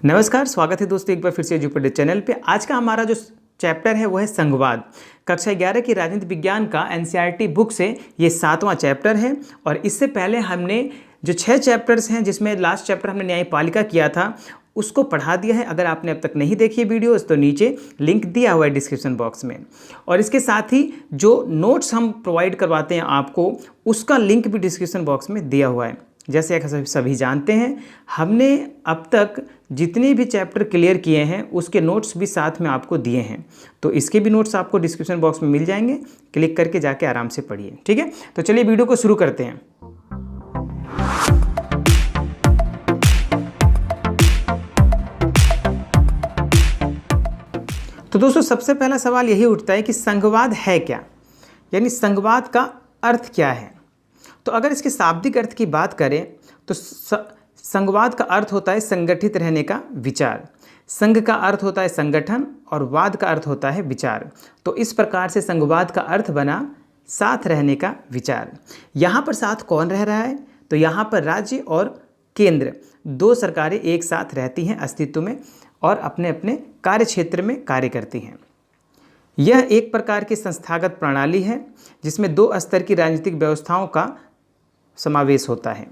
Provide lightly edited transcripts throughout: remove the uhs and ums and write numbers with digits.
नमस्कार, स्वागत है दोस्तों एक बार फिर से एजुपीडिया चैनल पे। आज का हमारा जो चैप्टर है वो है संघवाद। कक्षा 11 की राजनीति विज्ञान का एनसीईआरटी बुक से ये 7वां चैप्टर है। और इससे पहले हमने जो 6 चैप्टर्स हैं, जिसमें लास्ट चैप्टर हमने न्यायपालिका किया था, उसको पढ़ा दिया है। अगर आपने अब तक नहीं देखी वीडियोस तो नीचे लिंक दिया हुआ है डिस्क्रिप्शन बॉक्स में। और इसके साथ ही जो नोट्स हम प्रोवाइड करवाते हैं आपको, उसका लिंक भी डिस्क्रिप्शन बॉक्स में दिया हुआ है। जैसे सभी जानते हैं, हमने अब तक जितने भी चैप्टर क्लियर किए हैं उसके नोट्स भी साथ में आपको दिए हैं, तो इसके भी नोट्स आपको डिस्क्रिप्शन बॉक्स में मिल जाएंगे। क्लिक करके जाके आराम से पढ़िए, ठीक है। तो चलिए वीडियो को शुरू करते हैं। तो दोस्तों, सबसे पहला सवाल यही उठता है कि संघवाद है क्या, यानी संघवाद का अर्थ क्या है। तो अगर इसके शाब्दिक अर्थ की बात करें तो संघवाद का अर्थ होता है संगठित रहने का विचार। संघ का अर्थ होता है संगठन और वाद का अर्थ होता है विचार। तो इस प्रकार से संघवाद का अर्थ बना साथ रहने का विचार। यहाँ पर साथ कौन रह रहा है, तो यहाँ पर राज्य और केंद्र दो सरकारें एक साथ रहती हैं अस्तित्व में और अपने अपने कार्य क्षेत्र में कार्य करती हैं। यह एक प्रकार की संस्थागत प्रणाली है जिसमें 2 स्तर की राजनीतिक व्यवस्थाओं का समावेश होता है।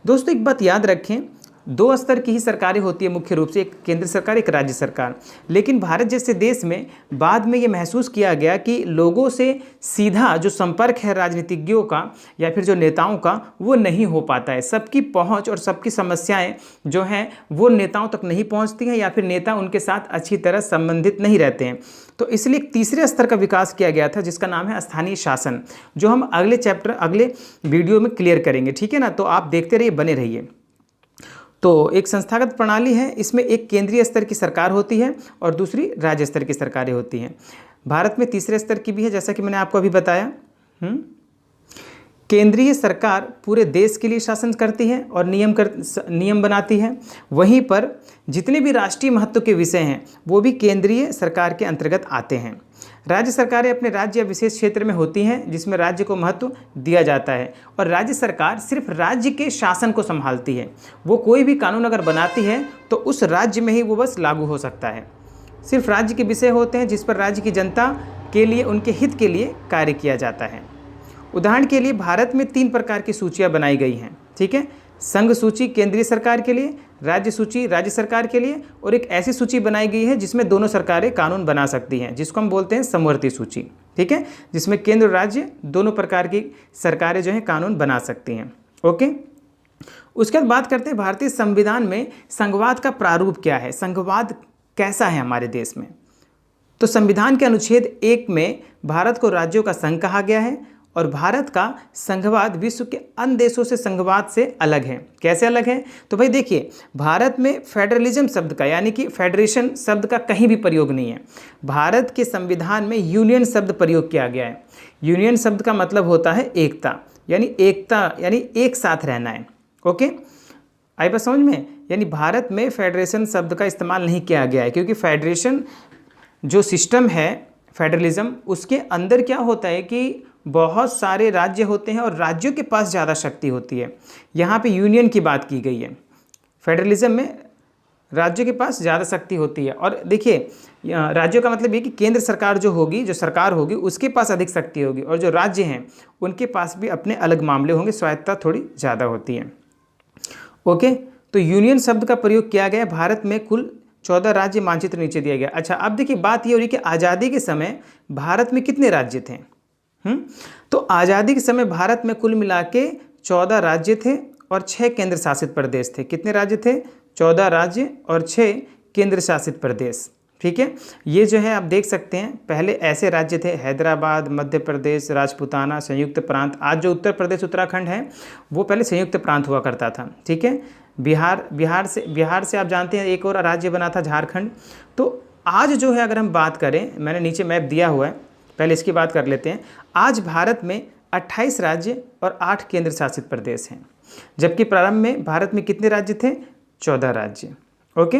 दोस्तों, एक बात याद रखें, 2 स्तर की ही सरकारें होती है मुख्य रूप से, एक केंद्र सरकार एक राज्य सरकार। लेकिन भारत जैसे देश में बाद में ये महसूस किया गया कि लोगों से सीधा जो संपर्क है राजनीतिज्ञों का या फिर जो नेताओं का, वो नहीं हो पाता है। सबकी पहुंच और सबकी समस्याएं जो हैं वो नेताओं तक नहीं पहुंचती हैं या फिर नेता उनके साथ अच्छी तरह संबंधित नहीं रहते हैं। तो इसलिए तीसरे स्तर का विकास किया गया था जिसका नाम है स्थानीय शासन, जो हम अगले वीडियो में क्लियर करेंगे, ठीक है ना। तो आप देखते रहिए, बने रहिए। तो एक संस्थागत प्रणाली है, इसमें एक केंद्रीय स्तर की सरकार होती है और दूसरी राज्य स्तर की सरकारें होती हैं। भारत में तीसरे स्तर की भी है, जैसा कि मैंने आपको अभी बताया। केंद्रीय सरकार पूरे देश के लिए शासन करती है और नियम बनाती है। वहीं पर जितने भी राष्ट्रीय महत्व के विषय हैं वो भी केंद्रीय सरकार के अंतर्गत आते हैं। राज्य सरकारें अपने राज्य या विशेष क्षेत्र में होती हैं जिसमें राज्य को महत्व दिया जाता है, और राज्य सरकार सिर्फ राज्य के शासन को संभालती है। वो कोई भी कानून अगर बनाती है तो उस राज्य में ही वो बस लागू हो सकता है। सिर्फ राज्य के विषय होते हैं जिस पर राज्य की जनता के लिए, उनके हित के लिए कार्य किया जाता है। उदाहरण के लिए भारत में 3 प्रकार की सूचियाँ बनाई गई हैं, ठीक है। संघ सूची केंद्रीय सरकार के लिए, राज्य सूची राज्य सरकार के लिए, और एक ऐसी सूची बनाई गई है जिसमें दोनों सरकारें कानून बना सकती हैं, जिसको हम बोलते हैं समवर्ती सूची, ठीक है, जिसमें केंद्र और राज्य दोनों प्रकार की सरकारें जो हैं कानून बना सकती हैं। ओके, उसके बाद बात करते हैं भारतीय संविधान में संघवाद का प्रारूप क्या है, संघवाद कैसा है हमारे देश में। तो संविधान के अनुच्छेद 1 में भारत को राज्यों का संघ कहा गया है और भारत का संघवाद विश्व के अन्य देशों से संघवाद से अलग है। कैसे अलग है, तो भाई देखिए, भारत में फेडरलिज्म शब्द का, यानी कि फेडरेशन शब्द का कहीं भी प्रयोग नहीं है। भारत के संविधान में यूनियन शब्द प्रयोग किया गया है। यूनियन शब्द का मतलब होता है एकता, यानी एक साथ रहना है। ओके, आई बात समझ में। यानी भारत में फेडरेशन शब्द का इस्तेमाल नहीं किया गया है, क्योंकि फेडरेशन जो सिस्टम है, फेडरलिज्म, उसके अंदर क्या होता है कि बहुत सारे राज्य होते हैं और राज्यों के पास ज़्यादा शक्ति होती है। यहाँ पे यूनियन की बात की गई है। फेडरलिज्म में राज्यों के पास ज़्यादा शक्ति होती है। और देखिए, राज्यों का मतलब ये कि केंद्र सरकार जो सरकार होगी उसके पास अधिक शक्ति होगी, और जो राज्य हैं उनके पास भी अपने अलग मामले होंगे, स्वायत्तता थोड़ी ज़्यादा होती है। ओके, तो यूनियन शब्द का प्रयोग किया गया। भारत में कुल 14 राज्य मानचित्र नीचे दिया गया। अच्छा, अब देखिए, बात ये हो रही कि आज़ादी के समय भारत में कितने राज्य थे। तो आज़ादी के समय भारत में कुल मिला के 14 राज्य थे और 6 केंद्र शासित प्रदेश थे। कितने राज्य थे, 14 राज्य और 6 केंद्र शासित प्रदेश, ठीक है। ये जो है आप देख सकते हैं, पहले ऐसे राज्य थे हैदराबाद, मध्य प्रदेश, राजपूताना, संयुक्त प्रांत। आज जो उत्तर प्रदेश उत्तराखंड है वो पहले संयुक्त प्रांत हुआ करता था, ठीक है। बिहार से आप जानते हैं एक और राज्य बना था, झारखंड। तो आज जो है, अगर हम बात करें, मैंने नीचे मैप दिया हुआ है, पहले इसकी बात कर लेते हैं। आज भारत में 28 राज्य और 8 केंद्र शासित प्रदेश हैं, जबकि प्रारंभ में भारत में कितने राज्य थे, 14 राज्य। ओके,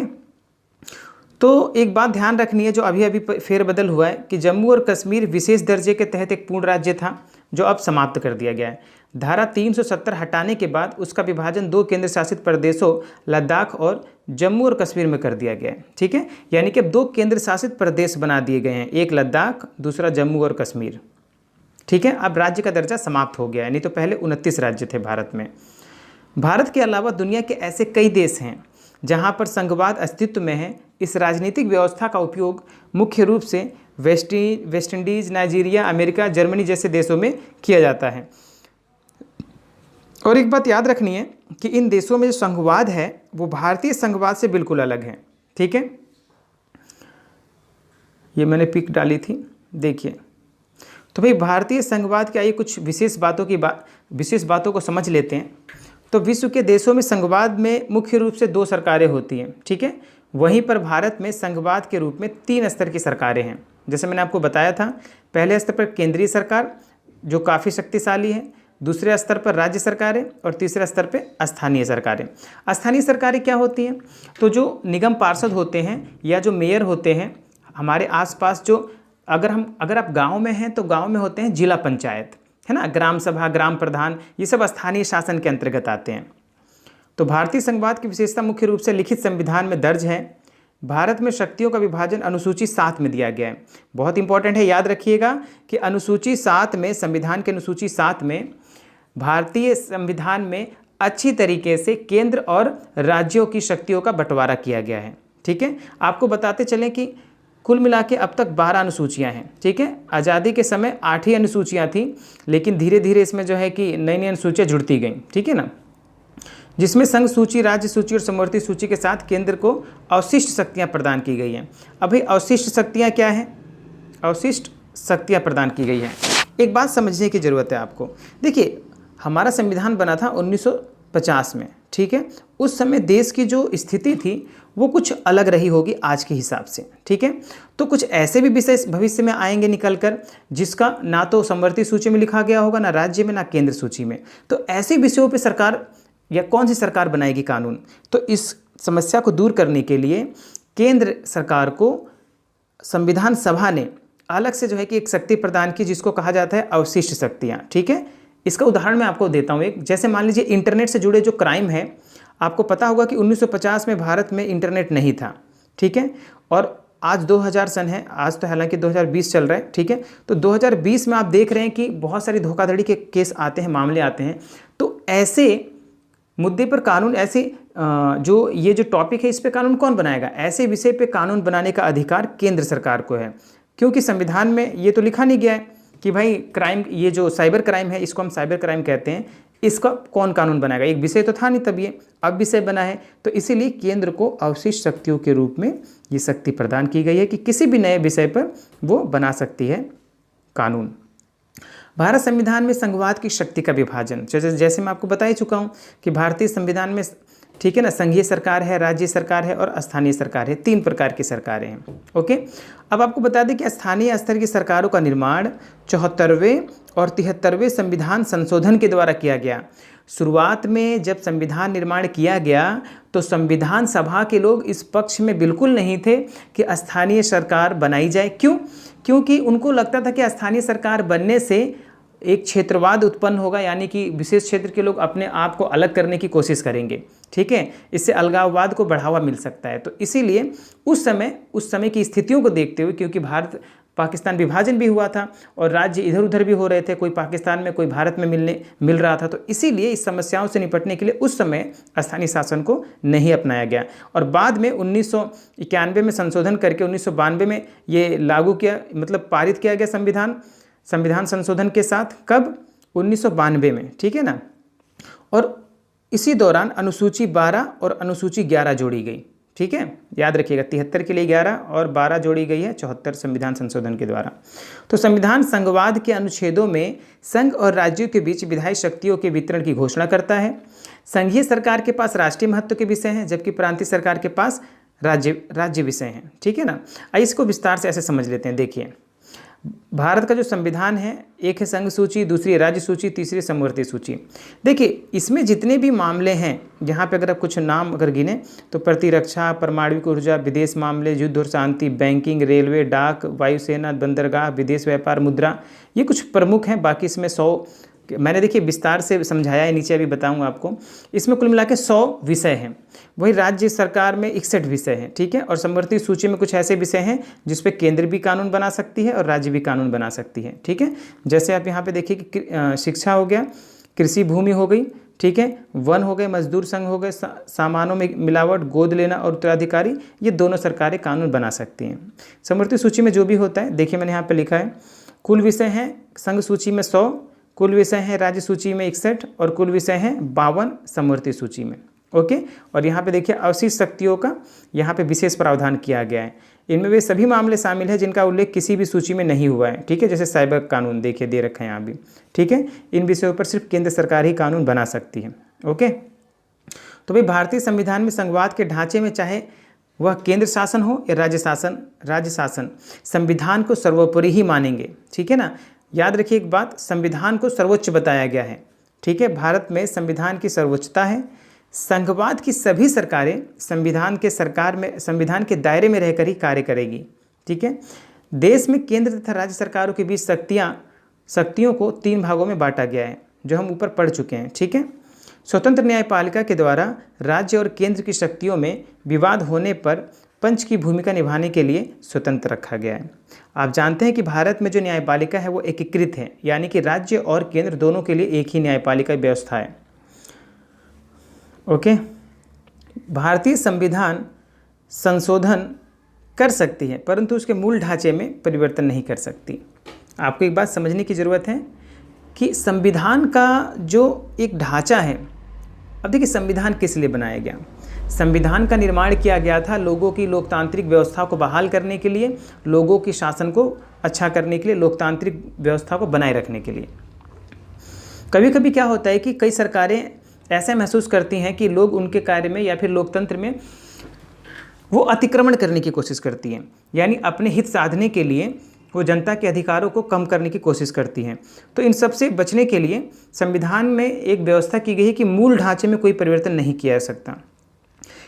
तो एक बात ध्यान रखनी है, जो अभी फेरबदल हुआ है कि जम्मू और कश्मीर विशेष दर्जे के तहत एक पूर्ण राज्य था। जो अब समाप्त कर दिया गया है। धारा 370 हटाने के बाद उसका विभाजन 2 केंद्र शासित प्रदेशों लद्दाख और जम्मू और कश्मीर में कर दिया गया है। ठीक है, यानी कि अब 2 केंद्र शासित प्रदेश बना दिए गए हैं, एक लद्दाख, दूसरा जम्मू और कश्मीर। ठीक है, अब राज्य का दर्जा समाप्त हो गया है, नहीं तो पहले 29 राज्य थे भारत में। भारत के अलावा दुनिया के ऐसे कई देश हैं जहां पर संघवाद अस्तित्व में है। इस राजनीतिक व्यवस्था का उपयोग मुख्य रूप से West Indies, Nigeria, America, Germany जैसे देशों में किया जाता है। और एक बात याद रखनी है कि इन देशों में जो संघवाद है वो भारतीय संघवाद से बिल्कुल अलग है। ठीक है, ये मैंने पिक डाली थी, देखिए। तो भाई भारतीय संघवाद के आइए कुछ विशेष बातों को समझ लेते हैं। तो विश्व के देशों में संघवाद में मुख्य रूप से 2 सरकारें होती हैं। ठीक है, वहीं पर भारत में संघवाद के रूप में 3 स्तर की सरकारें हैं। जैसे मैंने आपको बताया था, पहले स्तर पर केंद्रीय सरकार जो काफ़ी शक्तिशाली है, दूसरे स्तर पर राज्य सरकारें और तीसरे स्तर पर स्थानीय सरकारें। स्थानीय सरकारें क्या होती हैं? तो जो निगम पार्षद होते हैं या जो मेयर होते हैं हमारे आसपास, जो अगर आप गांव में हैं तो गांव में होते हैं जिला पंचायत, है ना, ग्राम सभा, ग्राम प्रधान, ये सब स्थानीय शासन के अंतर्गत आते हैं। तो भारतीय संघवाद की विशेषता मुख्य रूप से लिखित संविधान में दर्ज है। भारत में शक्तियों का विभाजन अनुसूची 7 में दिया गया है। बहुत इंपॉर्टेंट है, याद रखिएगा कि अनुसूची 7 में, संविधान के अनुसूची 7 में भारतीय संविधान में अच्छी तरीके से केंद्र और राज्यों की शक्तियों का बंटवारा किया गया है। ठीक है, आपको बताते चलें कि कुल मिला के अब तक 12 अनुसूचियां हैं। ठीक है, आज़ादी के समय 8 ही अनुसूचियां थी, लेकिन धीरे धीरे इसमें जो है कि नई नई अनुसूचियां जुड़ती गईं। ठीक है ना, जिसमें संघ सूची, राज्य सूची और समवर्ती सूची के साथ केंद्र को अवशिष्ट शक्तियां प्रदान की गई हैं। अभी अवशिष्ट शक्तियां क्या हैं? अवशिष्ट शक्तियां प्रदान की गई हैं। एक बात समझने की ज़रूरत है आपको। देखिए, हमारा संविधान बना था 1950 में। ठीक है, उस समय देश की जो स्थिति थी वो कुछ अलग रही होगी आज के हिसाब से। ठीक है, तो कुछ ऐसे भी विषय भविष्य में आएंगे निकल कर जिसका ना तो समवर्ती सूची में लिखा गया होगा, ना राज्य में, ना केंद्र सूची में। तो ऐसे विषयों पे सरकार या कौन सी सरकार बनाएगी कानून? तो इस समस्या को दूर करने के लिए केंद्र सरकार को संविधान सभा ने अलग से जो है कि एक शक्ति प्रदान की, जिसको कहा जाता है अवशिष्ट शक्तियाँ। ठीक है, इसका उदाहरण मैं आपको देता हूँ एक। जैसे मान लीजिए इंटरनेट से जुड़े जो क्राइम है, आपको पता होगा कि 1950 में भारत में इंटरनेट नहीं था। ठीक है, और आज 2000 सन है, आज तो हालांकि 2020 चल रहा है। ठीक है, तो 2020 में आप देख रहे हैं कि बहुत सारी धोखाधड़ी के केस आते हैं, मामले आते हैं। तो ऐसे मुद्दे पर कानून, ऐसे जो ये जो टॉपिक है इस पे कानून कौन बनाएगा? ऐसे विषय पे कानून बनाने का अधिकार केंद्र सरकार को है, क्योंकि संविधान में ये तो लिखा नहीं गया है कि भाई क्राइम, ये जो साइबर क्राइम है इसको हम साइबर क्राइम कहते हैं, इसका कौन कानून बनाएगा? एक विषय तो था नहीं तब, ये अब विषय बना है। तो इसीलिए केंद्र को अवशिष्ट शक्तियों के रूप में ये शक्ति प्रदान की गई है कि किसी भी नए विषय पर वो बना सकती है कानून। भारत संविधान में संघवाद की शक्ति का विभाजन, जैसे मैं आपको बता ही चुका हूँ कि भारतीय संविधान में, ठीक है ना, संघीय सरकार है, राज्य सरकार है और स्थानीय सरकार है। 3 प्रकार की सरकारें हैं। ओके, अब आपको बता दें कि स्थानीय स्तर की सरकारों का निर्माण 74वें और 73वें संविधान संशोधन के द्वारा किया गया। शुरुआत में जब संविधान निर्माण किया गया तो संविधान सभा के लोग इस पक्ष में बिल्कुल नहीं थे कि स्थानीय सरकार बनाई जाए। क्यों? क्योंकि उनको लगता था कि स्थानीय सरकार बनने से एक क्षेत्रवाद उत्पन्न होगा, यानी कि विशेष क्षेत्र के लोग अपने आप को अलग करने की कोशिश करेंगे। ठीक है, इससे अलगाववाद को बढ़ावा मिल सकता है। तो इसीलिए उस समय की स्थितियों को देखते हुए, क्योंकि भारत पाकिस्तान विभाजन भी हुआ था और राज्य इधर उधर भी हो रहे थे, कोई पाकिस्तान में, कोई भारत में मिल रहा था, तो इसीलिए इस समस्याओं से निपटने के लिए उस समय स्थानीय शासन को नहीं अपनाया गया। और बाद में 1991 में संशोधन करके 1992 में ये लागू किया, मतलब पारित किया गया संविधान संशोधन के साथ। कब? 1992 में। ठीक है ना, और इसी दौरान अनुसूची 12 और अनुसूची 11 जोड़ी गई। ठीक है, याद रखिएगा, 73 के लिए 11 और 12 जोड़ी गई है 74 संविधान संशोधन के द्वारा। तो संविधान संघवाद के अनुच्छेदों में संघ और राज्यों के बीच विधायी शक्तियों के वितरण की घोषणा करता है। संघीय सरकार के पास राष्ट्रीय महत्व के विषय हैं, जबकि प्रांतीय सरकार के पास राज्य विषय हैं। ठीक है ना, इसको विस्तार से ऐसे समझ लेते हैं। देखिए, भारत का जो संविधान है, एक है संघ सूची, दूसरी है राज्य सूची, तीसरी समवर्ती सूची। देखिए इसमें जितने भी मामले हैं, यहाँ पे अगर आप कुछ नाम अगर गिने तो प्रतिरक्षा, परमाणु ऊर्जा, विदेश मामले, युद्ध और शांति, बैंकिंग, रेलवे, डाक, वायुसेना, बंदरगाह, विदेश व्यापार, मुद्रा, ये कुछ प्रमुख हैं। बाकी इसमें 100 मैंने देखिए विस्तार से समझाया है, नीचे अभी बताऊंगा आपको। इसमें कुल मिला के 100 विषय हैं। वही राज्य सरकार में 61 विषय हैं, ठीक है। और समवर्ती सूची में कुछ ऐसे विषय हैं जिस पे केंद्र भी कानून बना सकती है और राज्य भी कानून बना सकती है, ठीक है। जैसे आप यहाँ पे देखिए कि शिक्षा हो गया, कृषि भूमि हो गई, ठीक है, वन हो गए, मजदूर संघ हो गए, सामानों में मिलावट, गोद लेना और उत्तराधिकारी, ये दोनों सरकारें कानून बना सकती हैं। समवर्ती सूची में जो भी होता है, देखिए मैंने यहाँ पर लिखा है, कुल विषय हैं संघ सूची में 100, कुल विषय हैं राज्य सूची में 61 और कुल विषय हैं 52 समवर्ती सूची में। ओके, और यहाँ पे देखिए अवशिष्ट शक्तियों का यहाँ पे विशेष प्रावधान किया गया है। इनमें वे सभी मामले शामिल हैं जिनका उल्लेख किसी भी सूची में नहीं हुआ है, ठीक है। जैसे साइबर कानून देखिए दे रखा है यहाँ भी, ठीक है। इन विषयों पर सिर्फ केंद्र सरकार ही कानून बना सकती है। ओके, तो भाई भारतीय संविधान में संघवाद के ढांचे में चाहे वह केंद्र शासन हो या राज्य शासन संविधान को सर्वोपरि ही मानेंगे, ठीक है ना। याद रखिए एक बात, संविधान को सर्वोच्च बताया गया है, ठीक है। भारत में संविधान की सर्वोच्चता है। संघवाद की सभी सरकारें संविधान के दायरे में रहकर ही कार्य करेगी, ठीक है। देश में केंद्र तथा राज्य सरकारों के बीच शक्तियों को 3 भागों में बांटा गया है, जो हम ऊपर पढ़ चुके हैं, ठीक है। स्वतंत्र न्यायपालिका के द्वारा राज्य और केंद्र की शक्तियों में विवाद होने पर पंच की भूमिका निभाने के लिए स्वतंत्र रखा गया है। आप जानते हैं कि भारत में जो न्यायपालिका है वो एकीकृत है, यानी कि राज्य और केंद्र दोनों के लिए एक ही न्यायपालिका व्यवस्था है। ओके, भारतीय संविधान संशोधन कर सकती है परंतु उसके मूल ढांचे में परिवर्तन नहीं कर सकती। आपको एक बात समझने की ज़रूरत है कि संविधान का जो एक ढांचा है, अब देखिए संविधान किस लिए बनाया गया। संविधान का निर्माण किया गया था लोगों की लोकतांत्रिक व्यवस्था को बहाल करने के लिए, लोगों की शासन को अच्छा करने के लिए, लोकतांत्रिक व्यवस्था को बनाए रखने के लिए। कभी कभी क्या होता है कि कई सरकारें ऐसा महसूस करती हैं कि लोग उनके कार्य में या फिर लोकतंत्र में वो अतिक्रमण करने की कोशिश करती हैं, यानी अपने हित साधने के लिए वो जनता के अधिकारों को कम करने की कोशिश करती हैं। तो इन सब से बचने के लिए संविधान में एक व्यवस्था की गई है कि मूल ढांचे में कोई परिवर्तन नहीं किया जा सकता।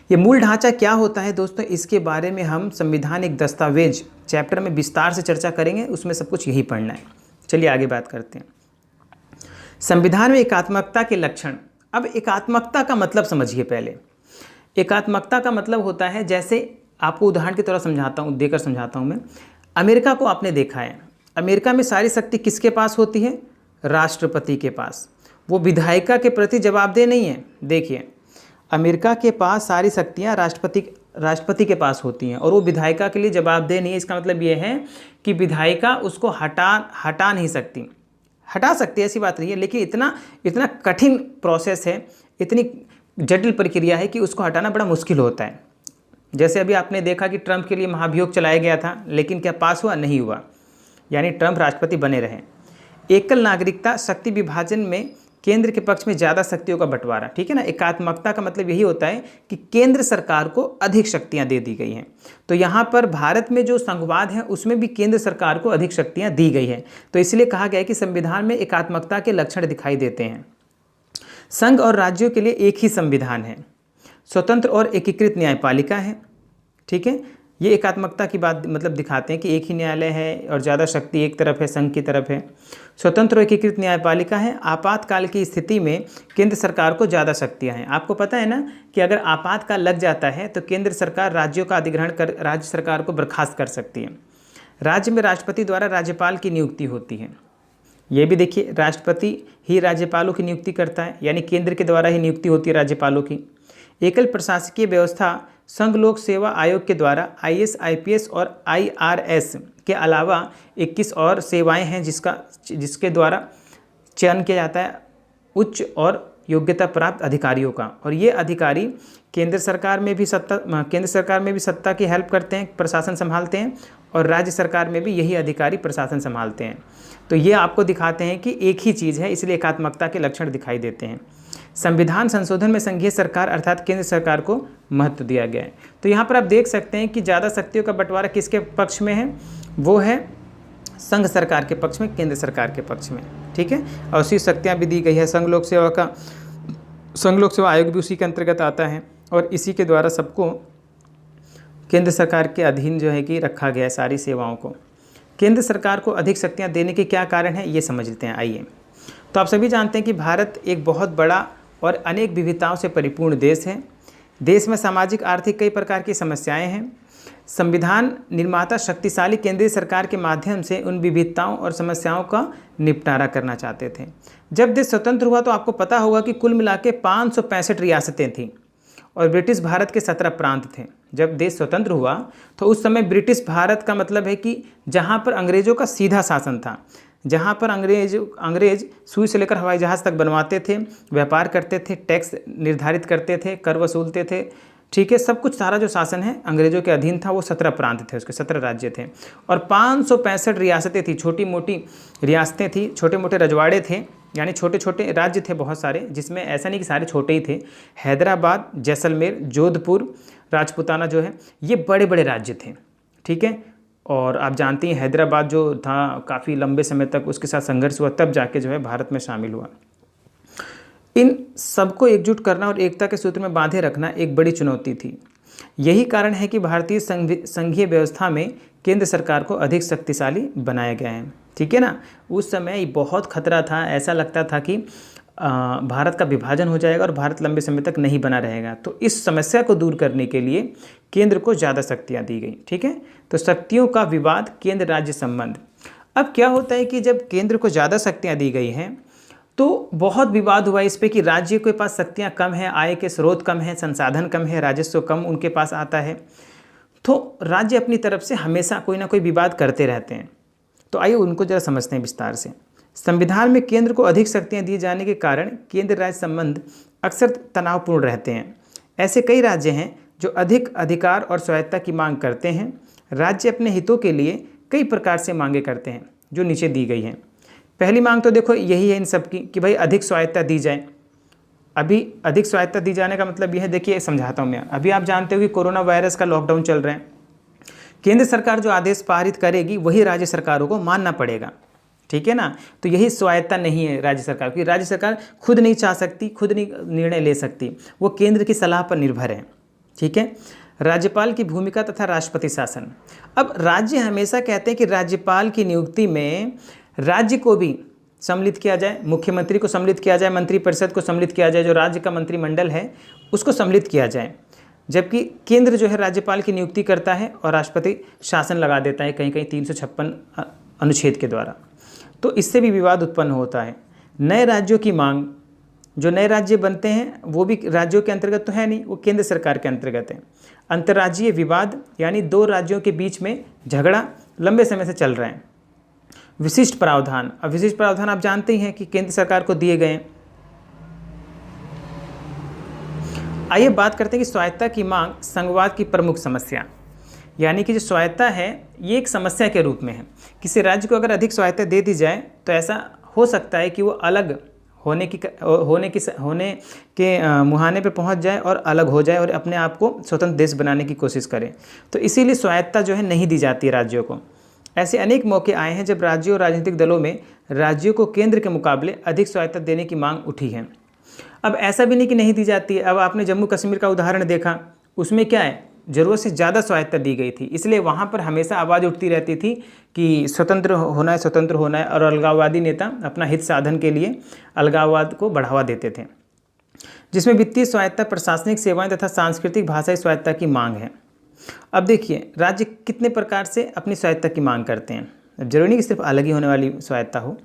ये मूल ढांचा क्या होता है दोस्तों, इसके बारे में हम संविधान एक दस्तावेज चैप्टर में विस्तार से चर्चा करेंगे, उसमें सब कुछ यही पढ़ना है। चलिए आगे बात करते हैं। संविधान में एकात्मकता के लक्षण। अब एकात्मकता का मतलब समझिए पहले। एकात्मकता का मतलब होता है, जैसे आपको उदाहरण की तरह देकर समझाता हूँ मैं। अमेरिका को आपने देखा है, अमेरिका में सारी शक्ति किसके पास होती है? राष्ट्रपति के पास। वो विधायिका के प्रति जवाबदेह नहीं है। देखिए अमेरिका के पास सारी शक्तियाँ राष्ट्रपति के पास होती हैं और वो विधायिका के लिए जवाबदेह नहीं है। इसका मतलब ये है कि विधायिका उसको हटा नहीं सकती। हटा सकती है ऐसी बात नहीं है, लेकिन इतना कठिन प्रोसेस है, इतनी जटिल प्रक्रिया है कि उसको हटाना बड़ा मुश्किल होता है। जैसे अभी आपने देखा कि ट्रंप के लिए महाभियोग चलाया गया था, लेकिन क्या पास हुआ? नहीं हुआ, यानी ट्रंप राष्ट्रपति बने रहे। एकल नागरिकता, शक्ति विभाजन में केंद्र के पक्ष में ज़्यादा शक्तियों का बंटवारा, ठीक है ना। एकात्मकता का मतलब यही होता है कि केंद्र सरकार को अधिक शक्तियां दे दी गई हैं। तो यहाँ पर भारत में जो संघवाद है उसमें भी केंद्र सरकार को अधिक शक्तियां दी गई हैं। तो इसलिए कहा गया है कि संविधान में एकात्मकता के लक्षण दिखाई देते हैं। संघ और राज्यों के लिए एक ही संविधान है। स्वतंत्र और एकीकृत न्यायपालिका है, ठीक है। ये एकात्मकता की बात मतलब दिखाते हैं कि एक ही न्यायालय है और ज़्यादा शक्ति एक तरफ है, संघ की तरफ है। स्वतंत्र और एकीकृत न्यायपालिका है। आपातकाल की स्थिति में केंद्र सरकार को ज़्यादा शक्तियां हैं। आपको पता है ना कि अगर आपातकाल लग जाता है तो केंद्र सरकार राज्यों का अधिग्रहण कर राज्य सरकार को बर्खास्त कर सकती है। राज्य में राष्ट्रपति द्वारा राज्यपाल की नियुक्ति होती है। ये भी देखिए, राष्ट्रपति ही राज्यपालों की नियुक्ति करता है, यानी केंद्र के द्वारा ही नियुक्ति होती है राज्यपालों की। एकल प्रशासकीय व्यवस्था संघ लोक सेवा आयोग के द्वारा IAS, IPS और IRS के अलावा 21 और सेवाएं हैं जिसके द्वारा चयन किया जाता है उच्च और योग्यता प्राप्त अधिकारियों का। और ये अधिकारी केंद्र सरकार में भी सत्ता की हेल्प करते हैं, प्रशासन संभालते हैं, और राज्य सरकार में भी यही अधिकारी प्रशासन संभालते हैं। तो ये आपको दिखाते हैं कि एक ही चीज़ है, इसलिए एकात्मकता के लक्षण दिखाई देते हैं। संविधान संशोधन में संघीय सरकार अर्थात केंद्र सरकार को महत्व दिया गया है। तो यहाँ पर आप देख सकते हैं कि ज़्यादा शक्तियों का बंटवारा किसके पक्ष में है? वो है संघ सरकार के पक्ष में, केंद्र सरकार के पक्ष में, ठीक है। और उसी शक्तियाँ भी दी गई है। संघ लोक सेवा आयोग भी उसी के अंतर्गत आता है और इसी के द्वारा सबको केंद्र सरकार के अधीन जो है कि रखा गया है सारी सेवाओं को। केंद्र सरकार को अधिक शक्तियाँ देने के क्या कारण है ये समझ लेते हैं, आइए। तो आप सभी जानते हैं कि भारत एक बहुत बड़ा और अनेक विविधताओं से परिपूर्ण देश है। देश में सामाजिक आर्थिक कई प्रकार की समस्याएं हैं। संविधान निर्माता शक्तिशाली केंद्रीय सरकार के माध्यम से उन विविधताओं और समस्याओं का निपटारा करना चाहते थे। जब देश स्वतंत्र हुआ तो आपको पता होगा कि कुल मिला के 565 रियासतें थीं और ब्रिटिश भारत के 17 प्रांत थे। जब देश स्वतंत्र हुआ तो उस समय ब्रिटिश भारत का मतलब है कि जहाँ पर अंग्रेज़ों का सीधा शासन था, जहाँ पर अंग्रेज सुई से लेकर हवाई जहाज़ तक बनवाते थे, व्यापार करते थे, टैक्स निर्धारित करते थे, कर वसूलते थे, ठीक है। सब कुछ सारा जो शासन है अंग्रेज़ों के अधीन था। वो 17 प्रांत थे, उसके 17 राज्य थे और 565 रियासतें थी, छोटी मोटी रियासतें थी, छोटे मोटे रजवाड़े थे, यानी छोटे छोटे राज्य थे बहुत सारे, जिसमें ऐसा नहीं कि सारे छोटे ही थे। हैदराबाद, जैसलमेर, जोधपुर, राजपूताना जो है ये बड़े बड़े राज्य थे, ठीक है। और आप जानते हैं हैदराबाद जो था काफ़ी लंबे समय तक उसके साथ संघर्ष हुआ, तब जाके जो है भारत में शामिल हुआ। इन सबको एकजुट करना और एकता के सूत्र में बांधे रखना एक बड़ी चुनौती थी। यही कारण है कि भारतीय संघीय व्यवस्था में केंद्र सरकार को अधिक शक्तिशाली बनाया गया है, ठीक है ना। उस समय बहुत खतरा था, ऐसा लगता था कि भारत का विभाजन हो जाएगा और भारत लंबे समय तक नहीं बना रहेगा। तो इस समस्या को दूर करने के लिए केंद्र को ज़्यादा शक्तियाँ दी गई, ठीक है। तो शक्तियों का विवाद, केंद्र राज्य संबंध। अब क्या होता है कि जब केंद्र को ज़्यादा शक्तियाँ दी गई हैं तो बहुत विवाद हुआ इस पे कि राज्य के पास शक्तियाँ कम है, आय के स्रोत कम है, संसाधन कम है, राजस्व कम उनके पास आता है। तो राज्य अपनी तरफ से हमेशा कोई ना कोई विवाद करते रहते हैं। तो आइए उनको ज़रा समझते हैं विस्तार से। संविधान में केंद्र को अधिक शक्तियाँ दिए जाने के कारण केंद्र राज्य संबंध अक्सर तनावपूर्ण रहते हैं। ऐसे कई राज्य हैं जो अधिक अधिकार और स्वायत्ता की मांग करते हैं। राज्य अपने हितों के लिए कई प्रकार से मांगे करते हैं जो नीचे दी गई हैं। पहली मांग तो देखो यही है इन सब की कि भाई अधिक स्वायत्ता दी जाए। अभी अधिक स्वायत्ता दी जाने का मतलब यह है, देखिए समझाता हूँ मैं। अभी आप जानते हो कि कोरोना वायरस का लॉकडाउन चल रहा है। केंद्र सरकार जो आदेश पारित करेगी वही राज्य सरकारों को मानना पड़ेगा, ठीक है ना। तो यही स्वायत्ता नहीं है राज्य सरकार की। राज्य सरकार खुद नहीं चाह सकती, खुद नहीं निर्णय ले सकती, वो केंद्र की सलाह पर निर्भर है, ठीक है। राज्यपाल की भूमिका तथा राष्ट्रपति शासन। अब राज्य हमेशा कहते हैं कि राज्यपाल की नियुक्ति में राज्य को भी सम्मिलित किया जाए, मुख्यमंत्री को सम्मिलित किया जाए, मंत्रिपरिषद को सम्मिलित किया जाए, जो राज्य का मंत्रिमंडल है उसको सम्मिलित किया जाए। जबकि केंद्र जो है राज्यपाल की नियुक्ति करता है और राष्ट्रपति शासन लगा देता है कहीं कहीं 356 अनुच्छेद के द्वारा। तो इससे भी विवाद उत्पन्न होता है। नए राज्यों की मांग, जो नए राज्य बनते हैं वो भी राज्यों के अंतर्गत तो है नहीं, वो केंद्र सरकार के अंतर्गत है। अंतर्राज्यीय विवाद, यानी दो राज्यों के बीच में झगड़ा लंबे समय से चल रहा है। विशिष्ट प्रावधान। अब विशिष्ट प्रावधान आप जानते ही हैं कि केंद्र सरकार को दिए गए हैं। आइए बात करते हैं कि स्वायत्ता की मांग संघवाद की प्रमुख समस्या। यानी कि जो स्वायत्ता है ये एक समस्या के रूप में है। किसी राज्य को अगर अधिक स्वायत्ता दे दी जाए तो ऐसा हो सकता है कि वो अलग होने के मुहाने पे पहुंच जाए और अलग हो जाए और अपने आप को स्वतंत्र देश बनाने की कोशिश करे। तो इसीलिए स्वायत्ता जो है नहीं दी जाती है राज्यों को। ऐसे अनेक मौके आए हैं जब राज्यों और राजनीतिक दलों में राज्यों को केंद्र के मुकाबले अधिक स्वायत्ता देने की मांग उठी है। अब ऐसा भी नहीं कि नहीं दी जाती है। अब आपने जम्मू कश्मीर का उदाहरण देखा, उसमें क्या है, ज़रूरत से ज़्यादा स्वायत्ता दी गई थी, इसलिए वहाँ पर हमेशा आवाज़ उठती रहती थी कि स्वतंत्र होना है, स्वतंत्र होना है। और अलगाववादी नेता अपना हित साधन के लिए अलगाववाद को बढ़ावा देते थे, जिसमें वित्तीय स्वायत्ता, प्रशासनिक सेवाएं तथा सांस्कृतिक भाषाई स्वायत्ता की मांग है। अब देखिए राज्य कितने प्रकार से अपनी स्वायत्ता की मांग करते हैं। अब जरूरी नहीं कि सिर्फ अलग ही होने वाली स्वायत्ता हो।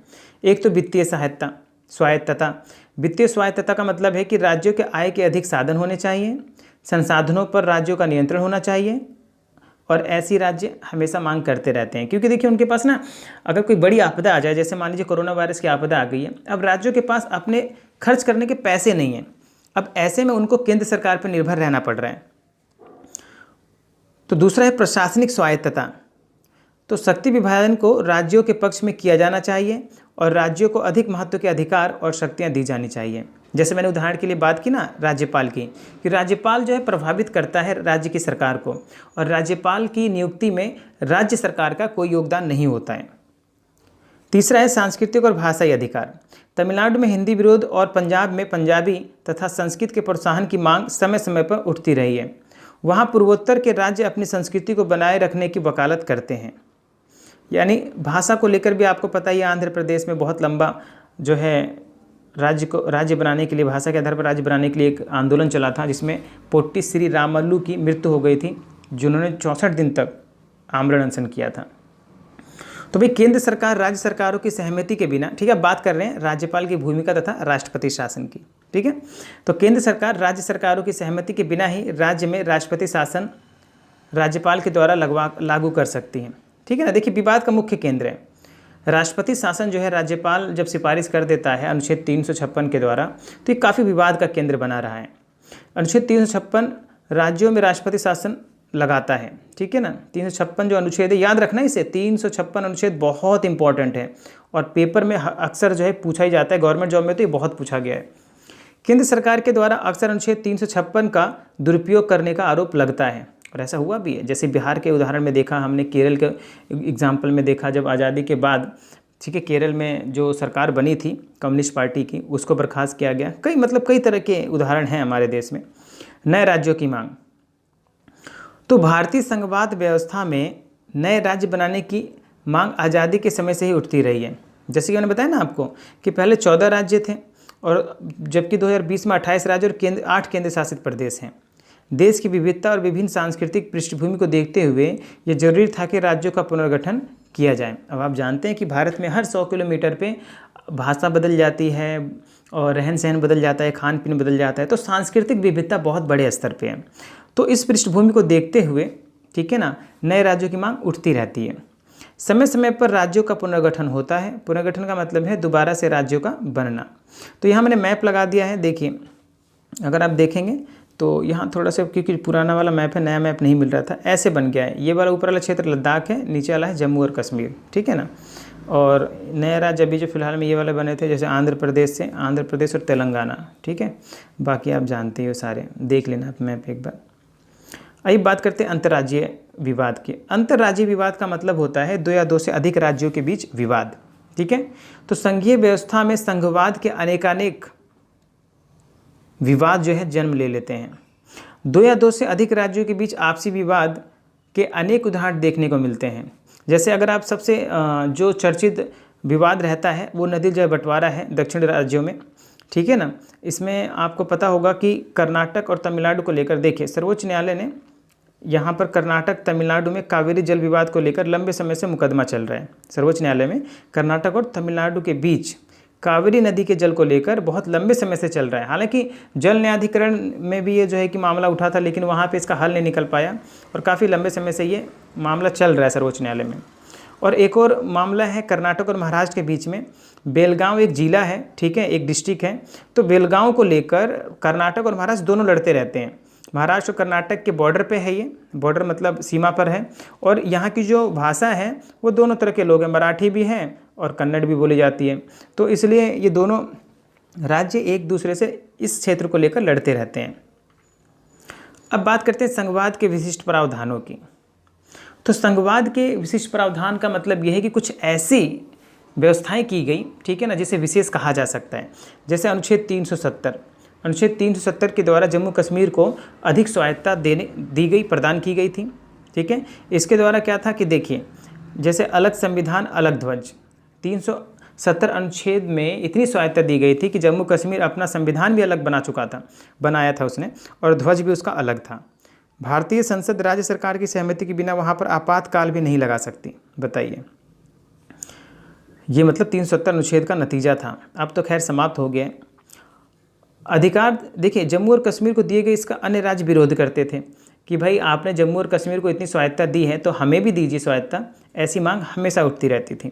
एक तो वित्तीय सहायता स्वायत्तता। वित्तीय स्वायत्तता का मतलब है कि राज्यों के आय के अधिक साधन होने चाहिए, संसाधनों पर राज्यों का नियंत्रण होना चाहिए, और ऐसी राज्य हमेशा मांग करते रहते हैं। क्योंकि देखिए उनके पास ना अगर कोई बड़ी आपदा आ जाए, जैसे मान लीजिए कोरोना वायरस की आपदा आ गई है, अब राज्यों के पास अपने खर्च करने के पैसे नहीं हैं। अब ऐसे में उनको केंद्र सरकार पर निर्भर रहना पड़ रहा है। तो दूसरा है प्रशासनिक स्वायत्तता। तो शक्ति विभाजन को राज्यों के पक्ष में किया जाना चाहिए और राज्यों को अधिक महत्व के अधिकार और शक्तियां दी जानी चाहिए। जैसे मैंने उदाहरण के लिए बात की ना राज्यपाल की, कि राज्यपाल जो है प्रभावित करता है राज्य की सरकार को, और राज्यपाल की नियुक्ति में राज्य सरकार का कोई योगदान नहीं होता है। तीसरा है सांस्कृतिक और भाषाई अधिकार। तमिलनाडु में हिंदी विरोध और पंजाब में पंजाबी तथा संस्कृत के प्रोत्साहन की मांग समय समय पर उठती रही है। वहाँ पूर्वोत्तर के राज्य अपनी संस्कृति को बनाए रखने की वकालत करते हैं। यानी भाषा को लेकर भी आपको पता ही है, आंध्र प्रदेश में बहुत लंबा जो है राज्य बनाने के लिए, भाषा के आधार पर राज्य बनाने के लिए एक आंदोलन चला था, जिसमें पोट्टी श्री रामल्लू की मृत्यु हो गई थी, जिन्होंने 64 दिन तक आमरण अनशन किया था। तो भाई केंद्र सरकार राज्य सरकारों की सहमति के बिना, ठीक है, बात कर रहे हैं राज्यपाल की भूमिका तथा राष्ट्रपति शासन की, ठीक है। तो केंद्र सरकार राज्य सरकारों की सहमति के बिना ही राज्य में राष्ट्रपति शासन राज्यपाल के द्वारा लागू कर सकती है, ठीक है ना। देखिए विवाद का मुख्य केंद्र है राष्ट्रपति शासन जो है, राज्यपाल जब सिफारिश कर देता है अनुच्छेद 356 के द्वारा, तो ये काफ़ी विवाद का केंद्र बना रहा है। अनुच्छेद 356 राज्यों में राष्ट्रपति शासन लगाता है, ठीक है ना। 356 जो अनुच्छेद है, याद रखना इसे, 356 अनुच्छेद बहुत इंपॉर्टेंट है और पेपर में अक्सर जो है पूछा ही जाता है, गवर्नमेंट जॉब में तो ये बहुत पूछा गया है। केंद्र सरकार के द्वारा अक्सर अनुच्छेद 356 का दुरुपयोग करने का आरोप लगता है और ऐसा हुआ भी है। जैसे बिहार के उदाहरण में देखा हमने, केरल के एग्जाम्पल में देखा, जब आज़ादी के बाद, ठीक है, केरल में जो सरकार बनी थी कम्युनिस्ट पार्टी की, उसको बर्खास्त किया गया। कई तरह के उदाहरण हैं हमारे देश में। नए राज्यों की मांग, तो भारतीय संघवाद व्यवस्था में नए राज्य बनाने की मांग आज़ादी के समय से ही उठती रही है। जैसे कि मैंने बताया ना आपको कि पहले 14 राज्य थे और जबकि 2020 में 28 राज्य और 8 केंद्र शासित प्रदेश हैं। देश की विविधता और विभिन्न सांस्कृतिक पृष्ठभूमि को देखते हुए ये जरूरी था कि राज्यों का पुनर्गठन किया जाए। अब आप जानते हैं कि भारत में हर 100 किलोमीटर पे भाषा बदल जाती है और रहन सहन बदल जाता है, खान पीन बदल जाता है, तो सांस्कृतिक विविधता बहुत बड़े स्तर पे है। तो इस पृष्ठभूमि को देखते हुए, ठीक है ना, नए राज्यों की मांग उठती रहती है। समय समय पर राज्यों का पुनर्गठन होता है। पुनर्गठन का मतलब है दोबारा से राज्यों का बनना। तो यहाँ मैंने मैप लगा दिया है, देखिए अगर आप देखेंगे तो यहाँ थोड़ा सा, क्योंकि पुराना वाला मैप है, नया मैप नहीं मिल रहा था, ऐसे बन गया है। ये वाला ऊपर वाला क्षेत्र लद्दाख है, नीचे वाला है जम्मू और कश्मीर, ठीक है ना। और नए राज्य अभी जो फिलहाल में ये वाले बने थे, जैसे आंध्र प्रदेश और तेलंगाना, ठीक है। बाकी आप जानते हो सारे, देख लेना आप मैप एक बार। आइए बात करते हैं अंतर्राज्यीय विवाद की। अंतर्राज्यीय विवाद का मतलब होता है 2 या 2 से अधिक राज्यों के बीच विवाद, ठीक है। तो संघीय व्यवस्था में संघवाद के अनेकानेक विवाद जो है जन्म ले लेते हैं। 2 या 2 से अधिक राज्यों के बीच आपसी विवाद के अनेक उदाहरण देखने को मिलते हैं। जैसे अगर आप सबसे जो चर्चित विवाद रहता है वो नदी जल बंटवारा है दक्षिण राज्यों में, ठीक है ना। इसमें आपको पता होगा कि कर्नाटक और तमिलनाडु को लेकर, देखिए सर्वोच्च न्यायालय ने यहाँ पर कर्नाटक तमिलनाडु में कावेरी जल विवाद को लेकर लंबे समय से मुकदमा चल रहा है। सर्वोच्च न्यायालय में कर्नाटक और तमिलनाडु के बीच कावेरी नदी के जल को लेकर बहुत लंबे समय से चल रहा है। हालांकि जल न्यायाधिकरण में भी ये जो है कि मामला उठा था, लेकिन वहाँ पे इसका हल नहीं निकल पाया और काफ़ी लंबे समय से ये मामला चल रहा है सर्वोच्च न्यायालय में। और एक और मामला है कर्नाटक और महाराष्ट्र के बीच में। बेलगांव एक जिला है, ठीक है, एक डिस्ट्रिक्ट है। तो बेलगांव को लेकर कर्नाटक और महाराष्ट्र दोनों लड़ते रहते हैं। महाराष्ट्र और कर्नाटक के बॉर्डर पे है, ये बॉर्डर मतलब सीमा पर है। और यहाँ की जो भाषा है वो दोनों तरह के लोग हैं, मराठी भी हैं और कन्नड़ भी बोली जाती है। तो इसलिए ये दोनों राज्य एक दूसरे से इस क्षेत्र को लेकर लड़ते रहते हैं। अब बात करते हैं संघवाद के विशिष्ट प्रावधानों की। तो संघवाद के विशिष्ट प्रावधान का मतलब यह है कि कुछ ऐसी व्यवस्थाएं की गई, ठीक है ना, जिसे विशेष कहा जा सकता है। जैसे अनुच्छेद 370 के द्वारा जम्मू कश्मीर को अधिक स्वायत्तता दी गई, प्रदान की गई थी, ठीक है। इसके द्वारा क्या था कि देखिए, जैसे अलग संविधान अलग ध्वज, 370 अनुच्छेद में इतनी स्वायत्तता दी गई थी कि जम्मू कश्मीर अपना संविधान भी अलग बनाया था उसने, और ध्वज भी उसका अलग था। भारतीय संसद राज्य सरकार की सहमति के बिना वहाँ पर आपातकाल भी नहीं लगा सकती। बताइए, ये मतलब 370 अनुच्छेद का नतीजा था। अब तो खैर समाप्त हो गया। अधिकार देखिए, जम्मू और कश्मीर को दिए गए, इसका अन्य राज्य विरोध करते थे कि भाई आपने जम्मू और कश्मीर को इतनी स्वायत्तता दी है तो हमें भी दीजिए स्वायत्तता। ऐसी मांग हमेशा उठती रहती थी।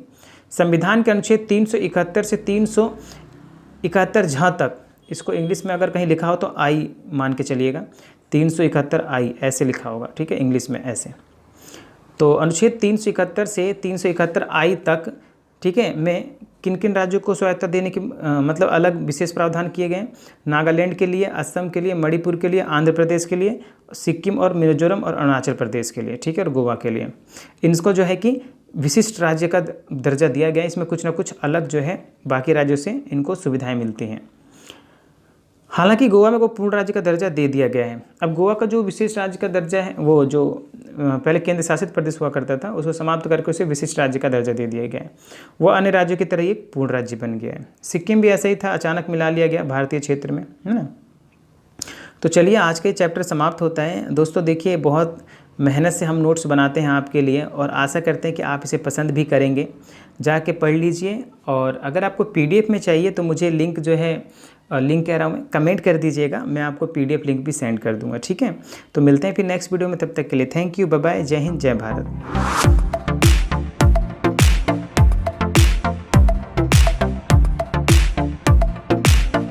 संविधान के अनुच्छेद 371 से 371 झ तक, इसको इंग्लिश में अगर कहीं लिखा हो तो आई मान के चलिएगा, 371 आई ऐसे लिखा होगा, ठीक है, इंग्लिश में ऐसे। तो अनुच्छेद 371 से 371 आई तक, ठीक है, में किन किन राज्यों को स्वायत्तता देने की मतलब अलग विशेष प्रावधान किए गए। नागालैंड के लिए, असम के लिए, मणिपुर के लिए, आंध्र प्रदेश के लिए, सिक्किम और मिजोरम और अरुणाचल प्रदेश के लिए, ठीक है, और गोवा के लिए। इनको जो है कि विशिष्ट राज्य का दर्जा दिया गया है। इसमें कुछ ना कुछ अलग जो है बाकी राज्यों से इनको सुविधाएं मिलती हैं। हालांकि गोवा में को पूर्ण राज्य का दर्जा दे दिया गया है। अब गोवा का जो विशिष्ट राज्य का दर्जा है, वो जो पहले केंद्र शासित प्रदेश हुआ करता था, उसको समाप्त करके उसे विशिष्ट राज्य का दर्जा दे दिया गया है। वो अन्य राज्यों की तरह एक पूर्ण राज्य बन गया है। सिक्किम भी ऐसा ही था, अचानक मिला लिया गया भारतीय क्षेत्र में, है ना। तो चलिए आज का ये चैप्टर समाप्त होता है। दोस्तों देखिए, बहुत मेहनत से हम नोट्स बनाते हैं आपके लिए और आशा करते हैं कि आप इसे पसंद भी करेंगे। जाके पढ़ लीजिए, और अगर आपको PDF में चाहिए तो मुझे लिंक जो है, लिंक कह रहा हूँ मैं, कमेंट कर दीजिएगा, मैं आपको PDF लिंक भी सेंड कर दूंगा, ठीक है। तो मिलते हैं फिर नेक्स्ट वीडियो में, तब तक के लिए थैंक यू, बाय बाय, जय हिंद, जय भारत।